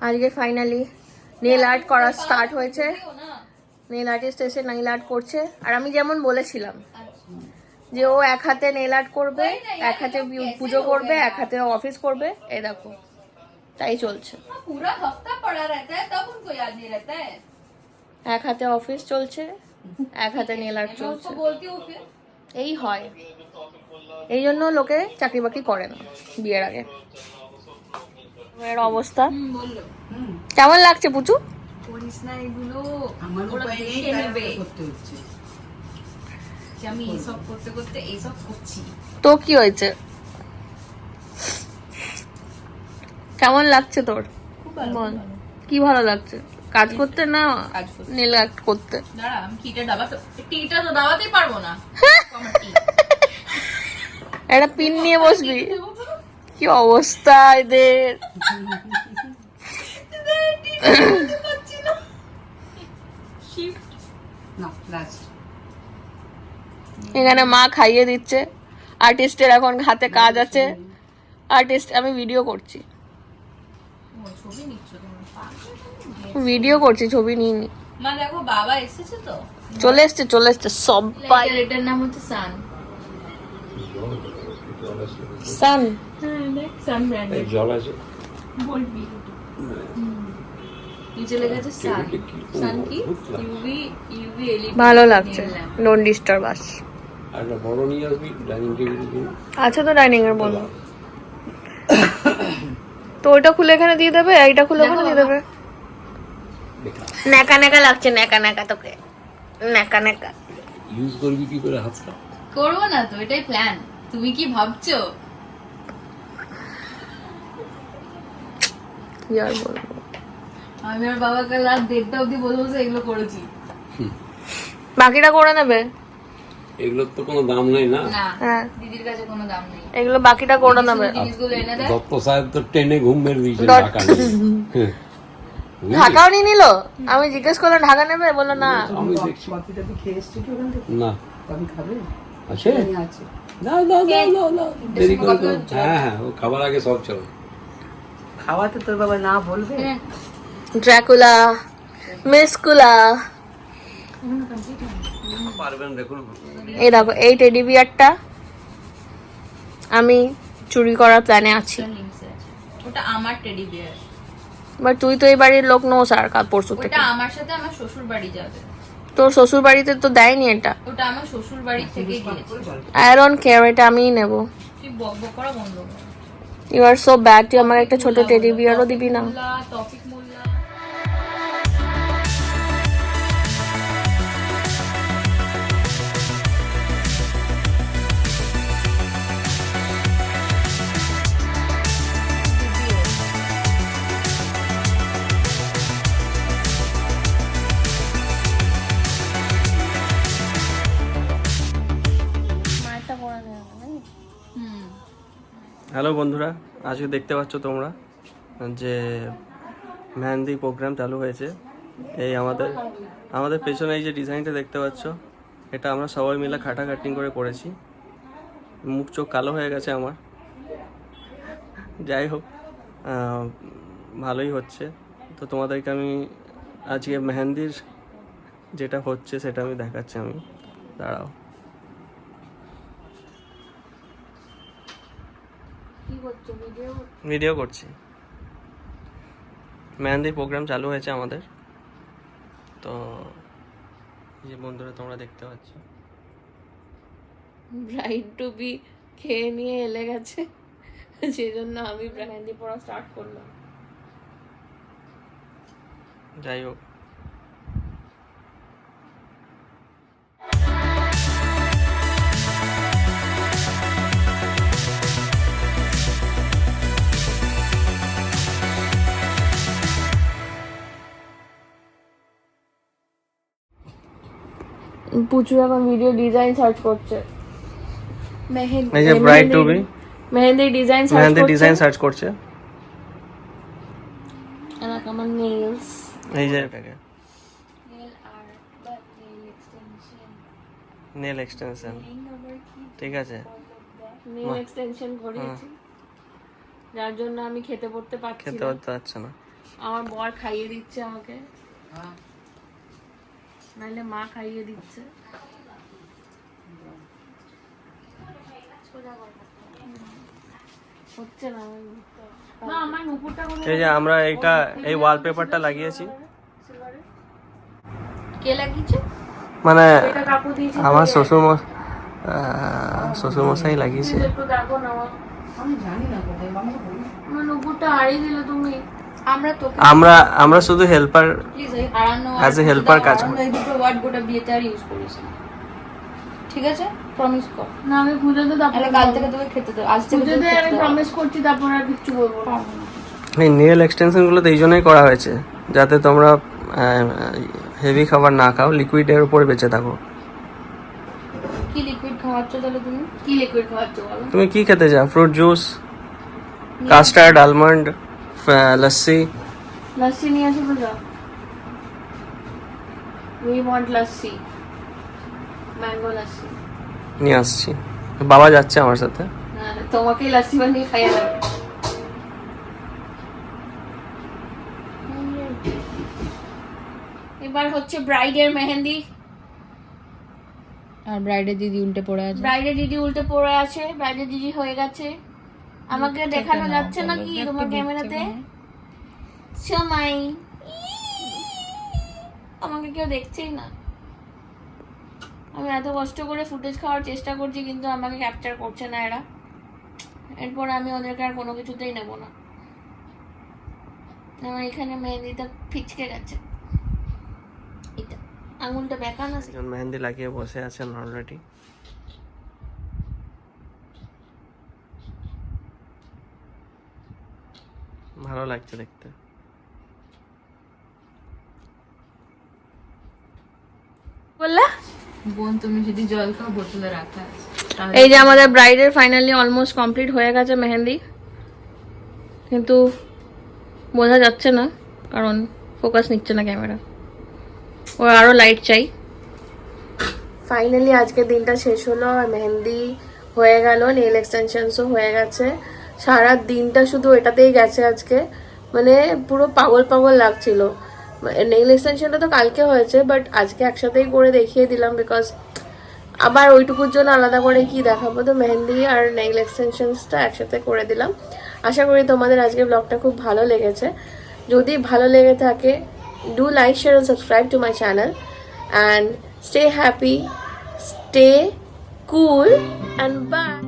আজকে finally nail art করা start হয়েছে। নেল আর্টিস্ট এসে নেল আর্ট করছে। আর আমি যেমন বলেছিলাম যে ও এক হাতে নেল আর্ট করবে, এক হাতে পুজো করবে, এক হাতে অফিস করবে। এই দেখো তাই চলছে। এক হাতে অফিস চলছে, এক হাতে নেল আর্ট চলছে। এই হয়, এই জন্য লোকে চাকরি বাকরি করে না বিয়ের আগে। এর অবস্থা কেমন লাগছে পুচু? করিস না এগুলো, ওরা দেখে নেবে যে আমি এইসব করতে করতে এইসব করছি। তো কি হয়েছে, কেমন লাগছে তোর? বল কি ভালো লাগছে? কাজ করতে না নেল আর্ট করতে? দাঁড়া আমি টিটা তো দাবাতেই পারবো না। একটা পিন নিয়ে বসবি। কি অবস্থা এদের! এখানে মা খাইয়ে দিচ্ছে। আর্টিস্টের এখন হাতে কাজ আছে। আর্টিস্ট আমি ভিডিও করছি, ছবি নিইনি। মা দেখো বাবা এসেছে তো, চলে এসছে সবাই। এটার নাম হচ্ছে সান। সান সান ব্র্যান্ডের জল আছে বলবি। নিচে লেখা আছে সান। সান কি? UV LED. ভালো লাগছে, ডোন্ট ডিস্টার্ব আস। একটা বড় নিয়ে আসবি ডাইনিং টেবিলের জন্য। আচ্ছা তো ডাইনিং এর বলো তো ওইটা খুলে এখানে দিয়ে দেবে, এইটা খুলে ওখানে দিয়ে দেবে। নেকা নেকা লাগছে, নেকা নেকা তোকে, নেকা নেকা। ইউজ করবি কি করে হাতটা? করবো না তো, এটাই প্ল্যান। তুমি কি ভাবছো? কি আর বলবো, আমি আর বাবা কাল রাত 1:30 অবধি বসে বসে এগুলো করেছি। বাকিটা করে নেবে। এগুলোর তো কোনো দাম নেই না। হ্যাঁ দিদির কাছে কোনো দাম নেই, এগুলো বাকিটা করে নেবে। জিনিসগুলো এনে দেয়। দত্ত সাহেব তো টেনে ঘুম মেরে দিয়েছে ঢাকা নিয়ে। ঢাকাও নিয়ে নিল। আমি জিজ্ঞেস করলাম ঢাকা নেবে, বললো না। আমি দেখছি না আছে, দেরি করে তো। হ্যাঁ ও খাবার আগে সব চলো। খাওয়াতে তোর বাবা না বলবে? ড্রাকুলা, মিসকুলা। পারবেন দেখুন। এই দেখো এই টেডি বিয়ারটা আমি চুরি করার প্ল্যানে আছি। ওটা আমার টেডি বিয়ার। বাট তুই তো এই বাড়ির লোক নোস। আর কাল পরশু থেকে ওটা আমার সাথে আমার শ্বশুর বাড়ি যাবে। তোর শ্বশুর বাড়িতে তো দেয়নি এটা। ওটা আমার শ্বশুর বাড়ি থেকে গিয়েছে। আই ডোন্ট কেয়ার, এটা আমিই নেব। তুই বকবক করা বন্ধ কর। ইউ আর সো ব্যাড, তুই আমার একটা ছোট টেডি বিয়ারও দিবি না। তৌফিক মোল্লা। হ্যালো বন্ধুরা, আজকে দেখতে পাচ্ছ তোমরা যে মেহেন্দি প্রোগ্রাম চালু হয়েছে। এই আমাদের পেছনে এই যে ডিজাইনটা দেখতে পাচ্ছ, এটা আমরা সবাই মিলে কাটিং করে করেছি। মুখ চোখ কালো হয়ে গেছে আমার। যাই হোক, ভালোই হচ্ছে। তো তোমাদেরকে আমি আজকে মেহেন্দির যেটা হচ্ছে সেটা আমি দেখাচ্ছি। আমি দাঁড়াও, ভিডিও করছি। মেহেন্দির প্রোগ্রাম চালু হয়েছে আমাদের। তো যে বন্ধুরা তোমরা দেখতে পাচ্ছ, ব্রাইড টু বি খেয়ে নিয়ে এলে গেছে, সেই জন্য আমি মেহেন্দি পড়া স্টার্ট করলাম। যাই হোক, পুচু এখন ভিডিও ডিজাইন সার্চ করছে। এই যে bride to be mehendi design search করছে। আমার নেলস, এই যে এটাকে নেল এক্সটেনশন, ঠিক আছে, নেল এক্সটেনশন করেছি, যার জন্য আমি খেতে পড়তে পারছি খেতে না। পারতে পারছে না। আমার বর খাইয়ে দিচ্ছে আমাকে, নাহলে মা খাইয়ে দিচ্ছে। হচ্ছে না মা, আমার নুপুরটা এই যে আমরা এই ওয়ালপেপারটা লাগিয়েছি, কে লাগিয়েছে? মানে এটা কাকু দিয়েছে। আমার শ্বশুরমশাই লাগিয়েছে। একটু দেখো না, আমি জানি না কোথায়, আমাকে বলো। আমার নুপুরটা হারিয়ে দিলে তুমি। আমরা তো আমরা শুধু হেল্পার, প্লিজ এই হারানো As a helper কাজ করি। এই দুটো ওয়ার্ড গোটা বিয়েতে আর ইউজ করিস না, ঠিক আছে? প্রমিস কর, না আমি পুজোতে তাহলে কাল থেকে তোকে খেতে দেবো, আজ থেকে তোকে পুজোতে খেতে আমি দেবো। প্রমিস করছি, তারপর আর কিচ্ছু বলবো না। এই নেল এক্সটেনশন গুলো তো এই জন্যই করা হয়েছে, যাতে তোমরা হেভি খাবার না খাও, লিকুইডের উপরে বেঁচে থাকো। কি লিকুইড খাওয়াচ্ছ তাহলে তুমি? কি লিকুইড খাওয়াচ্ছ বলো? তুমি কি খেতে চাও? Fruit juice, custard, almond, lassi. Lassi নিয়ে আসো তো যাও। We want lassi, mango lassi. নিয়ে আসছি, বাবা যাচ্ছে আমার সাথে। হ্যাঁ, তোমাকেই লস্যি বানিয়ে খাইয়ে দেবে। এবার হচ্ছে ব্রাইডের মেহেন্দি। আর ব্রাইডের দিদি উল্টে পড়ে আছে। ব্রাইডের দিদি উল্টে পড়ে আছে, ব্রাইডের দিদি হয়ে গেছে। আমাকে দেখানো যাচ্ছে না কি তোমার ক্যামেরাতে? সময় আমাকে কেউ দেখছেই না। আমি এত কষ্ট করে ফুটেজ খাওয়ার চেষ্টা করছি, কিন্তু আমাকে ক্যাপচার করছে না এরা। এরপর আমি ওদেরকে আর কোনো কিছুতেই নেব না। আমার এখানে মেহেন্দিটা ফিচকে গেছে, এটা আঙুলটা বেঁকানো আছে। একজন মেহেন্দি লাগিয়ে বসে আছেন অলরেডি। ভালো লাগছে দেখতে। বললা বোন তুমি যদি জল খাও বোতলে রাখা আছে। এই যে আমাদের ব্রাইডের ফাইনালি অলমোস্ট কমপ্লিট হয়ে গেছে মেহেন্দি, কিন্তু বোঝা যাচ্ছে না কারণ ফোকাস নিচ্ছে না ক্যামেরা। ও আরো লাইট চাই। ফাইনালি আজকে দিনটা শেষ হলো, আর মেহেন্দি হয়ে গেল, নেল এক্সটেনশনসও হয়ে গেছে। সারা দিনটা শুধু এটাতেই গেছে আজকে, মানে পুরো পাগল পাগল লাগছিল। নেল এক্সটেনশনটা তো কালকে হয়েছে, বাট আজকে একসাথেই করে দেখিয়ে দিলাম, বিকজ আবার ওইটুকুর জন্য আলাদা করে কি দেখাবো। তো মেহেন্দি আর নেল এক্সটেনশনসটা একসাথে করে দিলাম। আশা করি তোমাদের আজকে ব্লগটা খুব ভালো লেগেছে। যদি ভালো লেগে থাকে, do like, share and subscribe to my channel, and stay happy, stay cool, and bye.